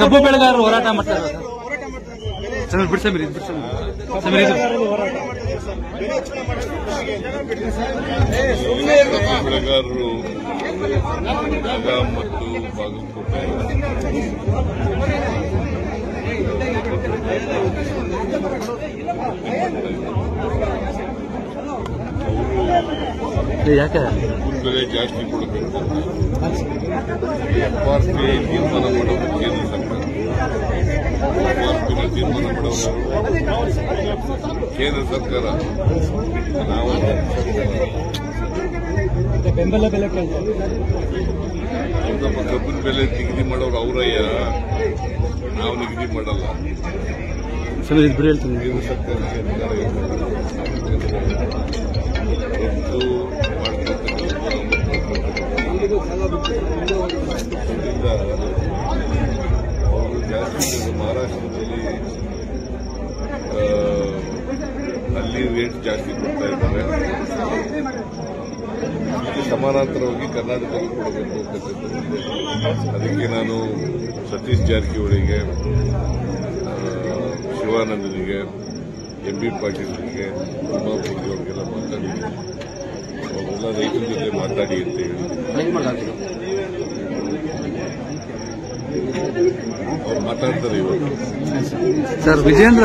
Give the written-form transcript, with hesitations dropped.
ಕಬ್ಬು ಬೆಳೆಗಾರರು ಹೋರಾಟ ಮಾಡ್ತಾರೆ ಬಿಡ್ಸಮೀರಿ ಬೆಳೆಗಾರರು ಬೆಳಗಾಂ ಮತ್ತು ಬಾಗಲಕೋಟೆ ಯಾಕೆ ಬೆಲೆ ಜಾಸ್ತಿ ಕೊಡಬೇಕು ಎಫ್ಆರ್ಪಿ ತೀರ್ಮಾನ ಮಾಡೋದು ಕೇಂದ್ರ ಸರ್ಕಾರ. ಎಫ್ಆರ್ಪಿನ ತೀರ್ಮಾನ ಮಾಡೋದು ಕೇಂದ್ರ ಸರ್ಕಾರ. ನಾವು ಬೆಂಬಲ ಬೆಲೆ ನಮ್ಮ ಕಬ್ಬಿನ ಬೆಲೆ ನಿಗದಿ ಮಾಡೋರು ಅವರಯ್ಯ, ನಾವು ನಿಗದಿ ಮಾಡಲ್ಲ. ಹೇಳ್ತೀನಿ ಕೇಂದ್ರ ಸರ್ಕಾರಕ್ಕೆ ಅಧಿಕಾರ ಹೆಚ್ಚು ಮಾಡ್ತಕ್ಕಂಥದ್ದು ಅವರು ಜಾಸ್ತಿ ಮಹಾರಾಷ್ಟ್ರದಲ್ಲಿ ಅಲ್ಲಿ ರೇಟ್ ಜಾಸ್ತಿ ಕೊಡ್ತಾ ಇದ್ದಾರೆ. ಇದಕ್ಕೆ ಸಮಾನಾಂತರವಾಗಿ ಕರ್ನಾಟಕದಲ್ಲಿ ಕೊಡಬೇಕು ಅಂತಕ್ಕಂಥದ್ದು. ಅದಕ್ಕೆ ನಾನು ಸತೀಶ್ ಜಾರಕಿಹೊಳಿಗೆ, ಶಿವಾನಂದನಿಗೆ, ಎಂಬಿ ಪಾಟೀಲ್ಗೆ, ಉಮಾಪುರಿಯವರಿಗೆಲ್ಲ ಮಾತಾಡಿದ್ದೀನಿ. ಅವರೆಲ್ಲ ರೈತರ ಜೊತೆ ಮಾತಾಡಿ ಅಂತ ಹೇಳಿ ಅವ್ರು ಮಾತಾಡ್ತಾರೆ ಇವತ್ತು. ಸರ್ ವಿಜೇಂದ್ರ